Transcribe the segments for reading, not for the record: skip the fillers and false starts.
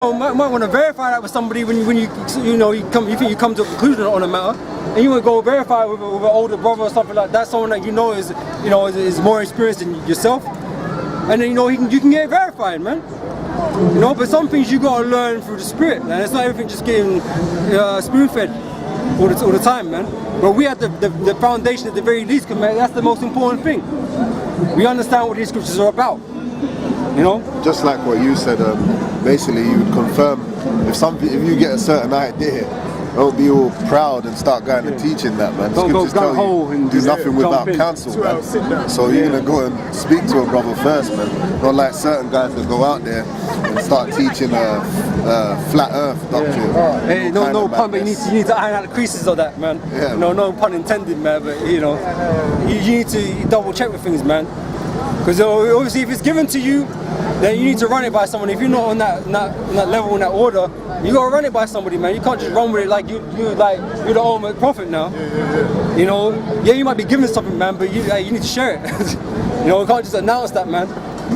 might want to verify that with somebody when you think you come to a conclusion on a matter, and you want to go verify with an older brother or something like that, someone that is more experienced than yourself, and then you can get it verified, man. But some things you gotta learn through the spirit, and it's not everything just getting spoon-fed all the time, man. But we have the foundation at the very least, because man, that's the most important thing. We understand what these scriptures are about. Just like what you said, basically you would confirm if you get a certain idea, don't be all proud and start going and teaching that, man. Don't go gung-ho and do nothing without counsel, man. So you're gonna go and speak to a brother first, man. Not like certain guys that go out there and start teaching a flat earth doctrine. Hey, no pun, but you need to iron out the creases of that, man. Yeah. No pun intended, man. But you need to double check with things, man. Because obviously, if it's given to you, then you need to run it by someone. If you're not on that level, in that order, you gotta run it by somebody, man. You can't just run with it like you're the ultimate prophet now. You might be given something, man, but you need to share it. You can't just announce that, man,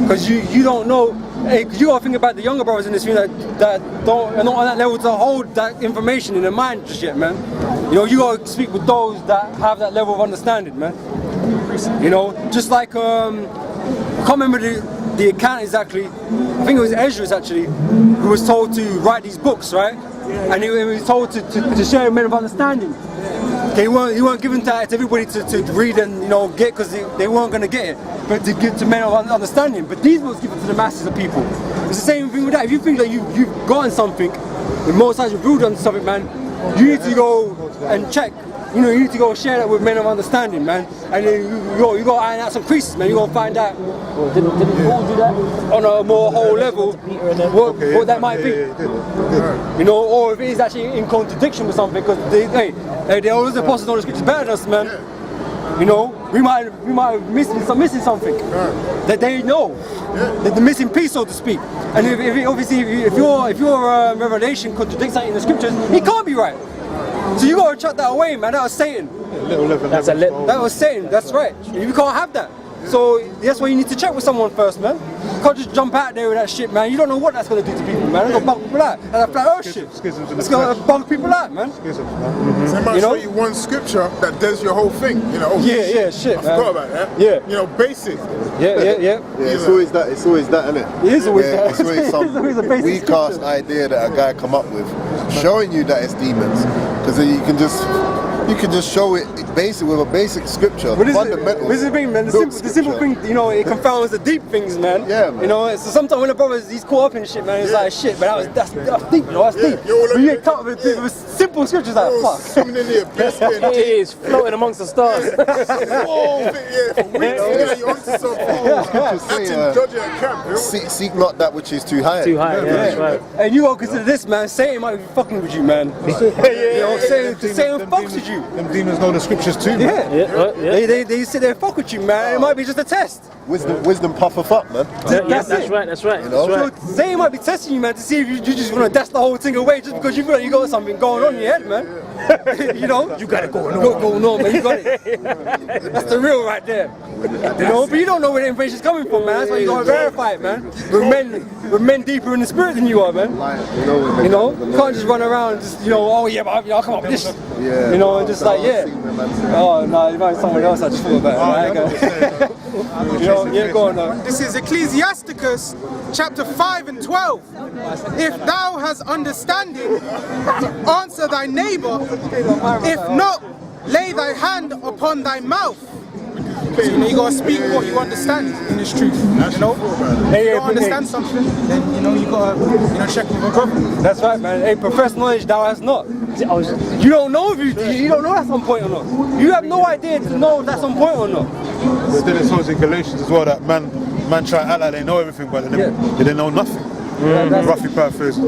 because you don't know. Hey, you gotta think about the younger brothers in this thing that are not on that level to hold that information in their mind just yet, man. You gotta speak with those that have that level of understanding, man. Just like I can't remember the account exactly. I think it was Esdras actually who was told to write these books, right? Yeah. And he was told to share men of understanding. He weren't given to everybody to read and get, because they weren't going to get it, but to give to men of understanding. But these books given to the masses of people. It's the same thing with that. If you think that you've gotten something, the Most High revealed on something, man, you need to go and check. You need to go share that with men of understanding, man. And then you go iron out some creases, man. You go find out. Didn't Paul do that? On a more whole level, what that might be. Or if it is actually in contradiction with something, because the old apostles know the scriptures better than us, man. We might have missing something that they know. The missing piece, so to speak. And if your revelation contradicts something in the scriptures, it can't be right. So you gotta chuck that away, man. That was Satan. That was Satan. That's right. You can't have that. So that's why you need to check with someone first, man. You can't just jump out there with that shit, man. You don't know what that's gonna do to people, man. It's gonna bunk people out. And that flat earth shit. It's gonna bunk people out, man. They might show you one scripture that does your whole thing. Shit. I forgot about that. Yeah. Basic. Yeah. It's always that, isn't it? It is always that. It's always some weak ass idea that a guy come up with, showing you that it's demons, because then you can just show it basically with a basic scripture, fundamental. This is the thing, man. The simple thing, it confounds the deep things, man. Yeah, man. So sometimes when the brother's he's caught up in shit, man, it's like shit, but that's deep, that's deep. But you get caught with simple scriptures like fuck. Swimming in the abyss, It is floating amongst the stars. for weeks, you're onto something. Dodging a camp. Seek not that which is too high. Too high, that's right. And you gotta consider this, man. Satan might be fucking with you, man. Satan fucks with you. Them demons know the scriptures too, man. Yeah. They sit there and fuck with you, man. It might be just a test. Wisdom puffeth up, man. That's right. So Satan might be testing you, man, to see if you just want to dash the whole thing away just because you feel like you got something going on in your head, man. You got it going on, man. You got it. That's the real right there. But you don't know where the information's coming from, man. That's why you gotta verify it, man. With men deeper in the spirit than you are, man. You can't just run around and just, but I'll come up with this. And just like, oh no, you might someone else I just thought about it. Go on now. This is Ecclesiasticus chapter 5 and 12. If thou hast understanding, answer thy neighbor. If not, lay thy hand upon thy mouth. You gotta speak what you understand in this truth. If you don't understand something, then you gotta check with a brother. That's right, man. Hey, profess knowledge thou hast not. You don't know if you don't know that's on point or not. You have no idea to know if that's on point or not. But then it says in Galatians as well that man try to act like they know everything, but they didn't know nothing. Roughly paraphrased.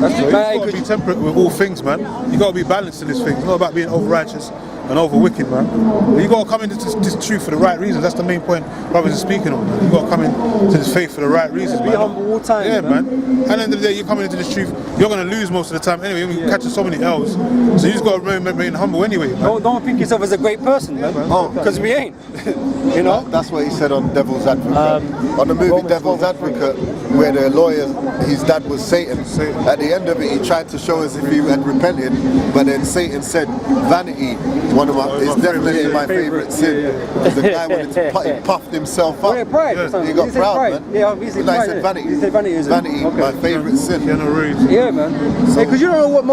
That's you gotta be temperate with all things, man. You gotta be balanced in this thing. It's not about being over righteous. and over wicked, man. You got to come into this truth for the right reasons. That's the main point brothers are speaking on, man. You got to come into this faith for the right reasons, man. Be humble all time. Yeah, man. At the end of the day, you're coming into this truth. You're going to lose most of the time anyway. You're catching so many L's. So you just got to remain humble anyway, man. Don't think yourself as a great person, man. Because we ain't. You know? That's what he said on Devil's Advocate. On the movie Devil's Advocate, where the lawyer, his dad was Satan. At the end of it, he tried to show us if he had repented, but then Satan said, vanity is definitely my favourite sin. Because the guy wanted to he puffed himself up. Yeah, pride. He got proud, man. Yeah, obviously When I pride. said vanity. He said vanity, My favourite sin. Yeah, man. Because you don't know what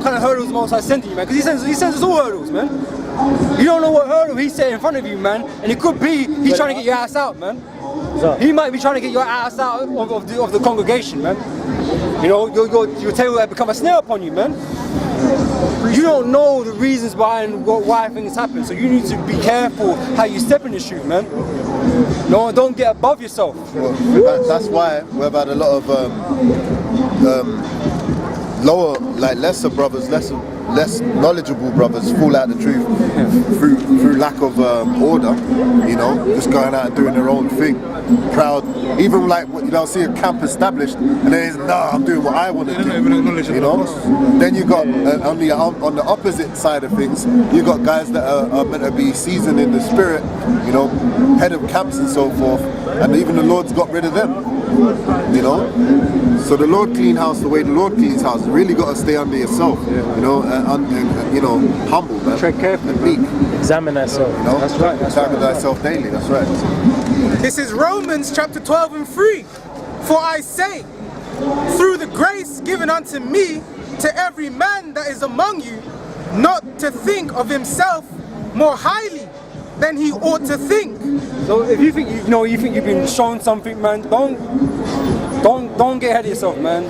kind of hurdles Most High send to you, man. Because he sends us all hurdles, man. You don't know what hurdle he set in front of you, man. And it could be he's trying to get your ass out, man. He might be trying to get your ass out of the congregation, man. You know, your table will become a snare upon you, man. You don't know the reasons behind why things happen, so you need to be careful how you step in the shoe, man. No, don't get above yourself. Well, that's why we've had a lot of lower, like lesser brothers, less knowledgeable brothers fall out the truth through lack of order, you know, just going out and doing their own thing, proud. Even like, you know, see a camp established and then it's, nah, I'm doing what I want to do, you know. Then you got on the opposite side of things, you got guys that are meant to be seasoned in the spirit, you know, head of camps and so forth, and even the Lord's got rid of them, you know. So the Lord clean house the way the Lord cleans house. You really got to stay under yourself, you know, and you know, humble, man. Tread carefully, and meek. Examine thyself. You know? That's right. Examine thyself daily. That's right. This is Romans chapter 12 and 3. For I say, through the grace given unto me, to every man that is among you, not to think of himself more highly than he ought to think. So if you think you think you've been shown something, man, don't get ahead of yourself, man.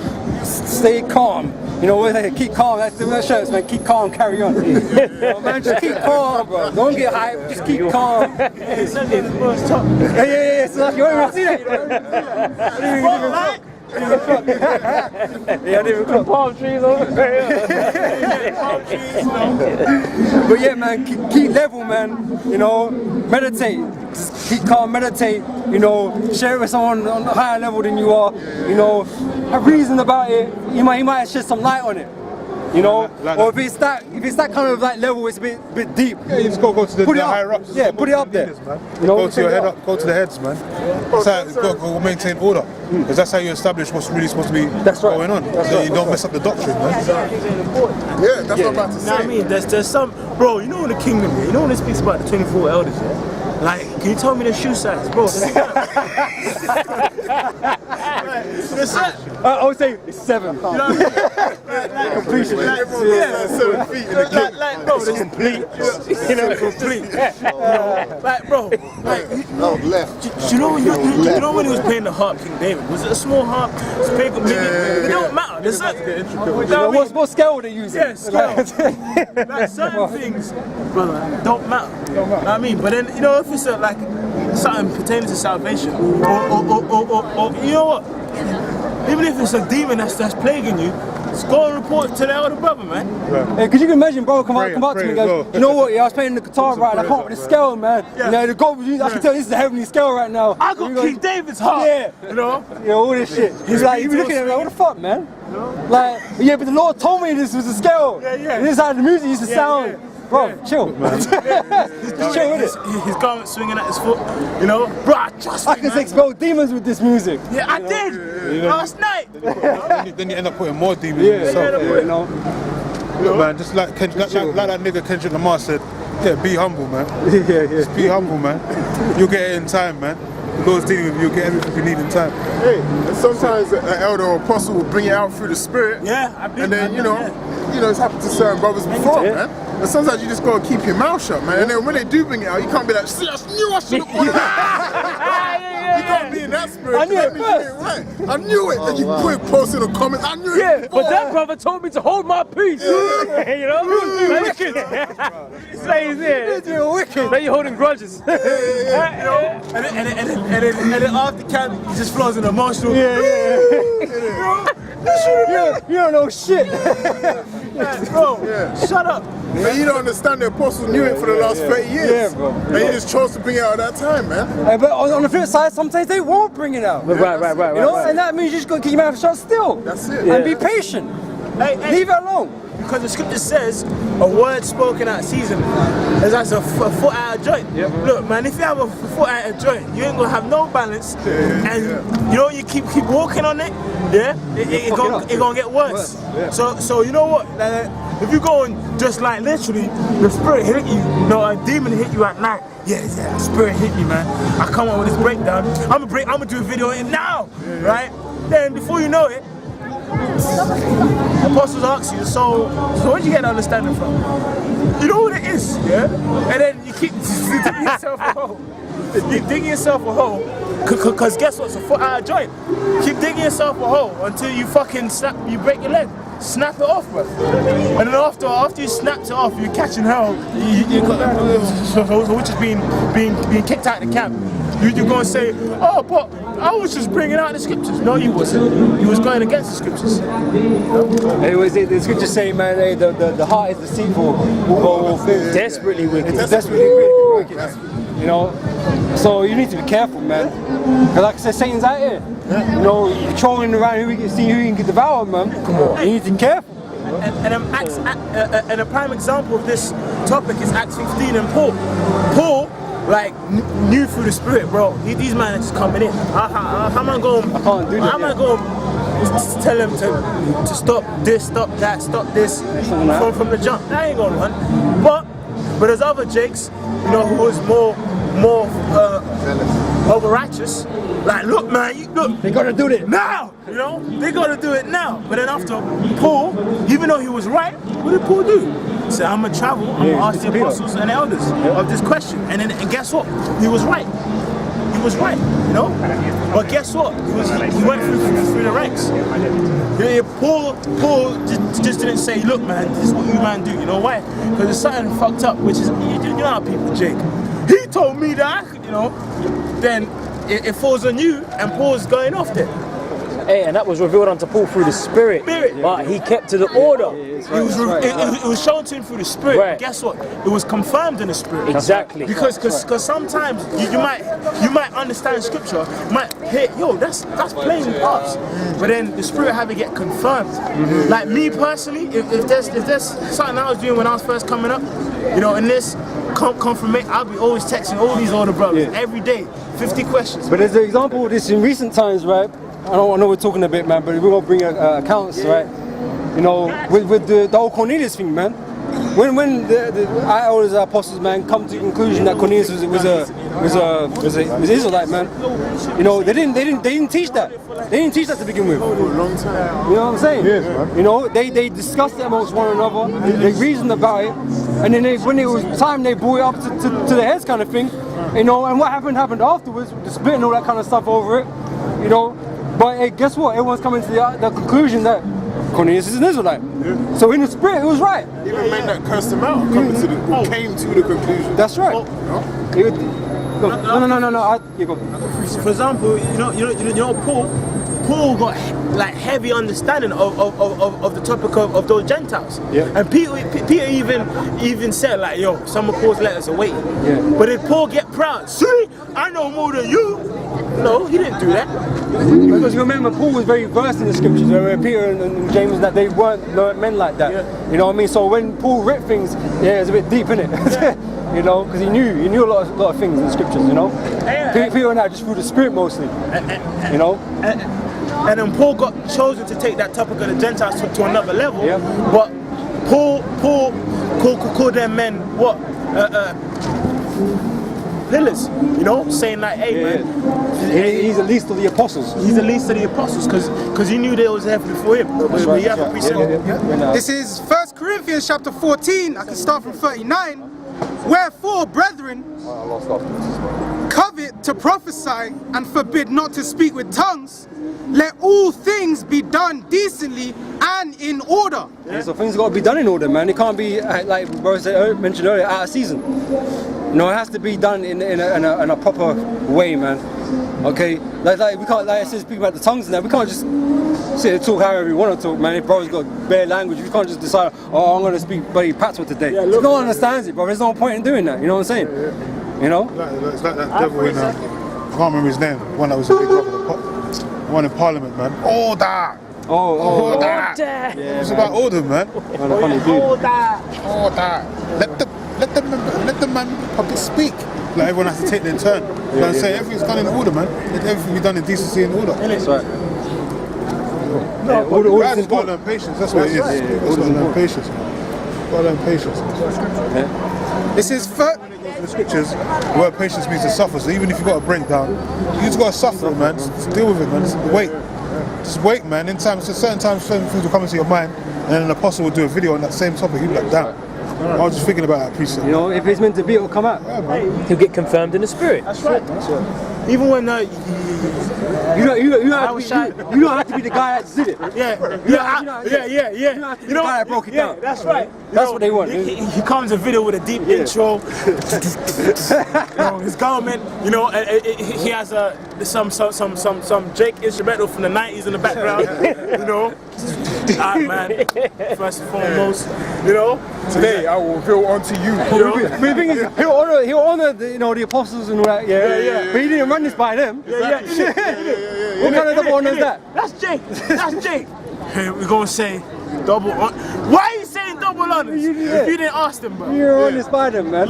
Stay calm. You know, keep calm. That's the shirts, man. Keep calm, carry on. You know, man, just keep calm, bro. Don't get hyped. Just keep calm. Yeah. So like, you ain't even see that. Yeah, I didn't even clock. Palm trees over there. But yeah, man, keep level, man. You know, meditate. Just keep calm, meditate. You know, share it with someone on a higher level than you are. You know, have reason about it. He might shed some light on it. You know, like or if it's that kind of like level, it's a bit deep. Yeah, you just got to go to the higher ups. Yeah, put it up there. You know, go to your head up, go to the heads, man. That's how you've got to maintain order. Because that's how you establish what's really supposed to be going on. So you don't mess up the doctrine, man. Yeah, that's what I'm about to say. You know what I mean? There's some, bro, you know in the kingdom, you know when it speaks about the 24 elders, yeah? Like, can you tell me the shoe size, bro? I would say it's 7. You know what I mean? Completion. Yeah, 7 feet in the kingdom. like, bro, it's complete. You know, complete. You know, like, bro, like, No, left. you know when he was playing the harp, King David? Was it a small harp? Was it big? It don't matter. There's certain, you know what I mean? What scale would they use? Yeah, scale. Like certain things, brother, don't matter. You know what I mean? But then, you know, if it's like something pertaining to salvation, or you know what? Even if it's a demon that's plaguing you, just go and report it to the elder brother, man. Hey, cause you can imagine, bro, come up to me and pray go, as well. you know what, yeah, I was playing the guitar right, and I can't with the scale, man. Yeah. You know, the God, I can tell this is a heavenly scale right now. I got King David's heart. Yeah. You know? Yeah, all this shit. He's like, you be looking at me like, what the fuck, man? Like, yeah, but the Lord told me this was a scale. Yeah. And this is how the music used to sound. yeah. Bro, chill. Just chill with it. His garment swinging at his foot. You know? Bro, I trust I me, can man. expel demons with this music. Yeah, I did. Last night. Then you end up putting more demons in yourself. You know. Look, man, just like that nigga Kendrick Lamar said, yeah, be humble, man. Yeah. Just be humble, man. You'll get it in time, man. The Lord's dealing with you, you'll get everything you need in time. Hey, and sometimes an elder or apostle will bring it out through the spirit. Yeah, I did. And then, you know, it's happened to certain brothers before, man. And sometimes you just gotta keep your mouth shut, man. And then when they do bring it out, you can't be like, see, I knew I should have put it out. You can't be in that spirit. I knew it That means you first. ain't right. I knew it. And you quick post in the comments, I knew it. Yeah, but that brother told me to hold my peace. You know? Wicked. Stays there. You're wicked. Now you're holding grudges. You know? And then after camp, he just flows in emotional. Yeah. You know? You don't know shit. Bro, shut up. But you don't understand the apostles knew it for the last 30 years. Yeah, bro. And you just chose to bring it out at that time, man. But on the flip side, sometimes they won't bring it out. Right. You know, and that means you just got to keep your mouth shut still. That's it. And be patient. Hey, Leave it alone. Because the scripture says a word spoken out of season is as a foot out of joint. Look, man, if you have a foot out of joint, you ain't gonna have no balance, and you know you keep walking on it. Yeah, it gonna get worse. So you know what? If you go and just like literally, the spirit hit you, a demon hit you at night. Yeah, the spirit hit me, man. I come up with this breakdown. I'm gonna do a video on it now, right? Then before you know it, apostles ask you, so where'd you get the understanding from? You know what it is, yeah? And then you keep digging yourself a hole. You dig yourself a hole, cause guess what? It's a foot out of joint. Keep digging yourself a hole until you fucking you break your leg. Snap it off, bro. And then after you snapped it off, you're catching hell. Which is being kicked out of the camp. You're gonna say, oh, but I was just bringing out the scriptures. No, you wasn't. You was going against the scriptures. The scriptures say, man, the heart is deceitful. Desperately wicked. It's desperately wicked. You know, so you need to be careful, man. Because like I said, Satan's out here. You know, you're trolling around who you can see, who you can devour, man. Come on. You need to be careful. And a prime example of this topic is Acts 15 and Paul. Paul, like, knew through the Spirit, bro. These men are just coming in. How am I going? I can't do that. How am I going to tell him to stop this, stop that, stop this from the jump? That ain't gonna run. But there's other Jakes, you know, who was more over righteous. Like, look, man, They gotta do it now. You know, they gotta do it now. But then after Paul, even though he was right, what did Paul do? He said, I'm gonna travel, I'm gonna ask the apostles and elders of this question. And guess what? He was right. He was right, you know? But guess what? He went through the ranks. Yeah, Paul just didn't say, look, man, this is what you man do. You know why? Because there's something fucked up, which is, you know how people, Jake. He told me that, you know, then it falls on you, and Paul's going off there. Hey, and that was revealed unto Paul through the Spirit. But he kept to the order. It was shown to him through the Spirit. Right. Guess what? It was confirmed in the Spirit. Exactly. Because sometimes you might understand Scripture, might hear, yo, that's plain parts, but then the Spirit had to get confirmed. Like me personally, if there's something I was doing when I was first coming up, you know, and this confirmation, I'll be always texting all these older brothers every day, 50 questions. But there's an example of this in recent times, right? I know we're talking a bit, man, but we won't bring accounts, right? You know, with the whole Cornelius thing, man. When the elders, apostles, man, come to the conclusion that Cornelius was an Israelite, man. You know, they didn't teach that. They didn't teach that to begin with. For a long time. You know what I'm saying? Yes, man. You know, they discussed it amongst one another. They reasoned about it, and then when it was time, they brought it up to the heads, kind of thing. You know, and what happened afterwards, the split and all that kind of stuff over it. You know, but hey, guess what? Everyone's coming to the conclusion that Cornelius is an Israelite. Yeah. So in the Spirit, it was right. Even men that cursed him out came to the conclusion. That's right. No. Go. For example, you know, Paul got like heavy understanding of the topic of those Gentiles. Yeah. And Peter even said like, yo, some of Paul's letters are weighty. Yeah. But did Paul get proud? See, I know more than you. No, he didn't do that. Because remember, Paul was very versed in the scriptures, where Peter and James, that they weren't men like that. Yeah. You know what I mean? So when Paul wrote things, it's a bit deep in it. Yeah. You know, because he knew a lot of things in the scriptures. You know, Peter and I just through the Spirit mostly. You know. And then Paul got chosen to take that topic of the Gentiles to another level. Yeah. But Paul called them men what? Pillars, you know, saying like, hey, man. He's the least of the apostles. He's the least of the apostles because he knew they was there before him. This is 1 Corinthians chapter 14. I can start from 39. Wherefore, brethren, covet to prophesy and forbid not to speak with tongues, let all things be done decently and in order. Yeah, so things got to be done in order, man. It can't be like bro mentioned earlier, out of season. You know, it has to be done in a proper way, man. Okay, like we can't, like I said, speak about the tongues and that. We can't just sit and talk however we want to talk, man. If bro's got bare language, we can't just decide, oh, I'm going to speak bloody patois today. No one understands it, bro. There's no point in doing that. You know what I'm saying? You know? It's like that devil in, I can't remember his name, the one that was a big brother, the one in Parliament, man. Order! Order! Yeah, it's about order, man. Order! Let the man public speak. Like everyone has to take their turn. And say everything's done in order, man. Let everything be done in decency and order. That's right. Man's got to learn patience, that's what it is. Got to learn patience, man. Got to learn patience. This is In the scriptures, the word patience means to suffer. So even if you've got a breakdown, you just got to suffer, man. Just deal with it, man. Just wait. Just wait, man. In times, certain times, certain things will come into your mind, and then an apostle will do a video on that same topic. You'll be like, damn. I was just thinking about that precept. You know, if it's meant to be, it'll come out. He'll get confirmed in the spirit. That's right. Even when you don't have to be the guy that did it. yeah. You don't have to be the guy that broke it down. That's right. That's what they want. He comes a video with a deep intro. His government, he has some Drake instrumental from the 90s in the background. Man, first and foremost, Today I will reveal unto you. But the thing is, he'll honor the apostles and all that. Yeah. But he didn't run this by them. What kind of double honor is that? That's Jake. That's Jake. Hey, we're gonna say double honor. Why are you saying double honors? If you didn't ask them, bro. You're on this by them, man.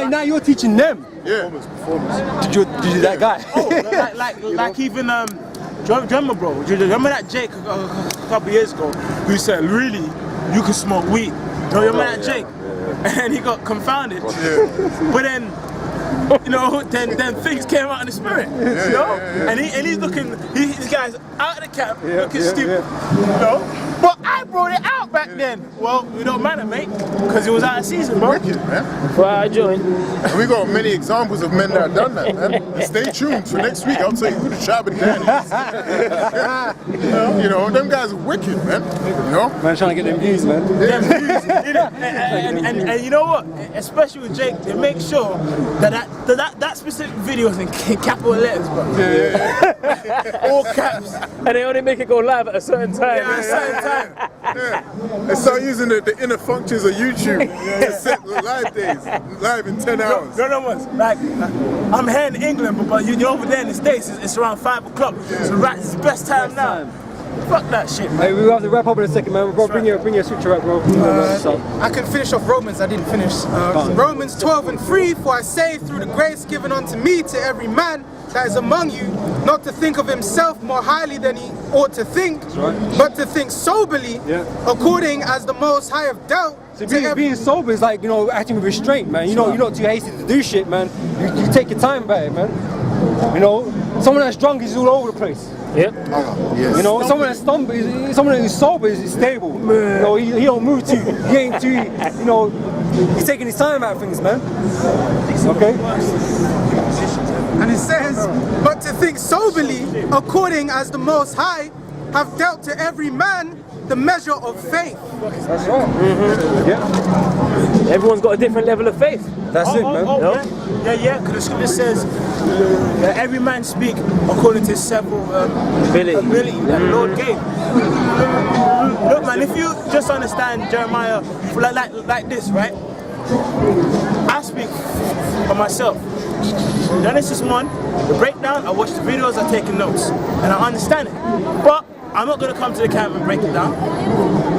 Now you're teaching them. Yeah. Did you that guy? Like even drummer, bro. Do you remember that Jake a couple years ago who said, really, you can smoke weed? You remember that Jake? And he got confounded. But then, then things came out in the spirit. And he's looking, this guy's out of the camp, looking stupid. But I brought it out back then. Well, it don't matter, mate, because it was out of season, bro. Wicked, man. Well, I joined. And we got many examples of men that have done that, man. And stay tuned for next week. I'll tell you who the sharp and down is. Them guys are wicked, man. Man, trying to get them views, man. And you know what? Especially with Jake, they make sure that specific video is in capital letters, bro. All caps. And they only make it go live at a certain time. At a certain time. They start using the inner functions of YouTube to set live days, live in 10 hours. No, like I'm here in England, but you're over there in the States. It's around 5 o'clock. So it's the best time now. Fuck that shit, man. Hey, we have to wrap up in a second, man. Bro, bring your scripture up, bro. I can finish off Romans, I didn't finish. Romans 12:3, for I say through the grace given unto me to every man that is among you, not to think of himself more highly than he ought to think, but to think soberly, according as the Most High have dealt. So being sober is like, acting with restraint, man. You're not too hasty to do shit, man. You take your time about it, man. Someone that's drunk is all over the place. Yep. Someone that's someone who's sober is stable. He don't move too. He ain't too. He's taking his time about things, man. Okay. And it says, but to think soberly, according as the Most High have dealt to every man the measure of faith. That's right. Mm-hmm. Yeah. Everyone's got a different level of faith. That's it, man. Yeah, because the scripture says that every man speak according to his several ability that the Lord gave. Look, man, if you just understand Jeremiah like this, right? I speak for myself. Genesis 1, the breakdown, I watch the videos, I take notes, and I understand it. But I'm not going to come to the camp and break it down,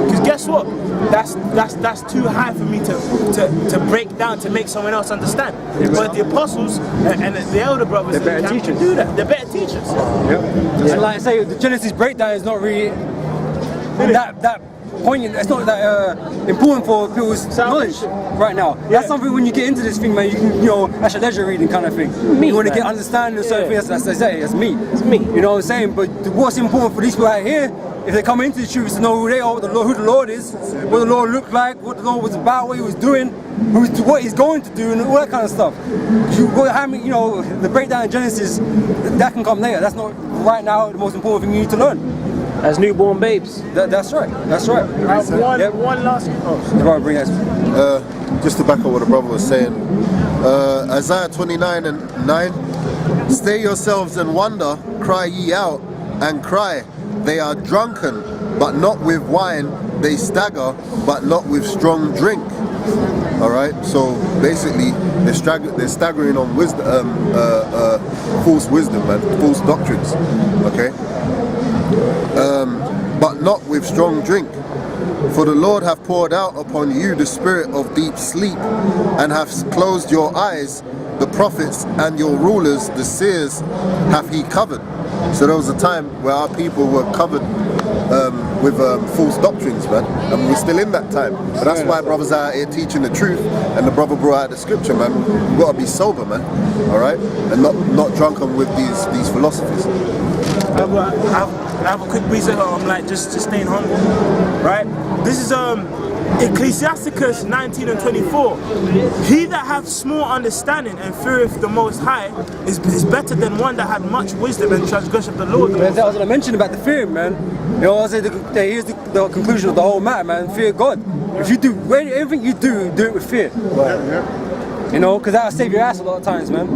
because guess what? That's too high for me to break down to make someone else understand. But the apostles and the elder brothers, they're better teachers. Do that. They're better teachers. And like I say, the Genesis breakdown is not really that poignant. It's not that important for people's knowledge right now. That's something when you get into this thing, man. You can, that's your leisure reading kind of thing. You want to get understanding of certain things. That's me. It's me. You know what I'm saying? But what's important for these people out here, if they come into the truth, is to know who they are, who the Lord is, what the Lord looked like, what the Lord was about, what He was doing. what he's going to do and all that kind of stuff. The breakdown in Genesis, that can come later. That's not right now the most important thing you need to learn. As newborn babes. That's right. One last. Right, bring that. Just to back up what the brother was saying, Isaiah 29:9, stay yourselves and wonder, cry ye out and cry. They are drunken, but not with wine. They stagger, but not with strong drink. All right. So basically, they're staggering on wisdom, false wisdom and false doctrines. Okay. But not with strong drink. For the Lord hath poured out upon you the spirit of deep sleep, and hath closed your eyes. The prophets and your rulers, the seers, hath he covered. So there was a time where our people were covered with false doctrines, man, and we're still in that time. But that's why brothers are out here teaching the truth, and the brother brought out the scripture, man. We've got to be sober, man, all right, and not drunken with these philosophies. I have a quick reason. I'm like just staying humble, right? This is Ecclesiasticus 19:24. He that hath small understanding and feareth the Most High is better than one that had much wisdom and transgresseth the Lord. That's what I was going to mention about the fear, man. You know, I say here's the conclusion of the whole matter, man. Fear God. If you do everything you do it with fear. You know, because that'll save your ass a lot of times, man.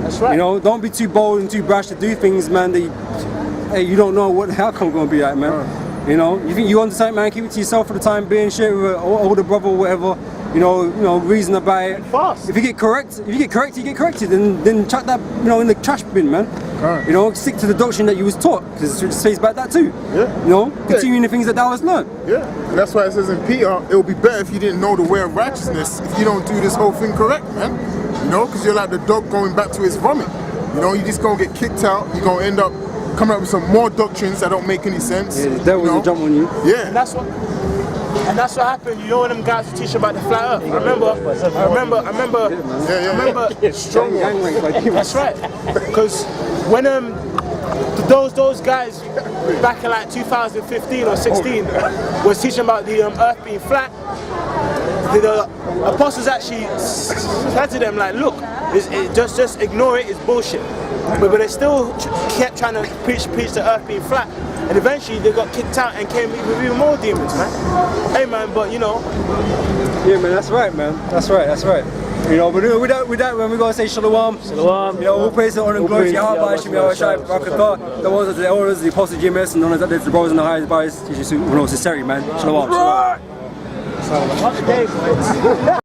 That's right. You know, don't be too bold and too brash to do things, man, that you don't know what the outcome going to be like, man. You know, you think you understand, man, keep it to yourself for the time being, share with an older brother or whatever, you know, reason about it. Fast. If you get corrected, you get corrected, then chuck that, in the trash bin, man. You know, stick to the doctrine that you was taught, because it says about that too. Yeah. You know, continuing the things that thou hast learned. Yeah, and that's why it says in Peter, it would be better if you didn't know the way of righteousness if you don't do this whole thing correct, man. You know, because you're like the dog going back to his vomit. You know, you just gonna get kicked out, you're gonna end up coming up with some more doctrines that don't make any sense. Yeah, the devil will jump on you. Yeah. And that's what happened. You know when them guys who teach about the flat earth? I remember. Strong one. That's right. Because when those guys back in like 2015 or 16 was teaching about the earth being flat, the apostles actually said to them like, look, just ignore it, it's bullshit. But they still kept trying to preach the earth being flat, and eventually they got kicked out and came with even more demons, man. Hey man, but you know. Yeah, man, that's right, man. That's right. You know, but with that, when we gotta say shalom, you know, all praise and honor and glory to Yahweh, Hashem, Yahweh Shai, Barakatah, the ones of the elders, the apostle GMS, and none of that, the brothers and the highest bias, sincerity, man. Shalom.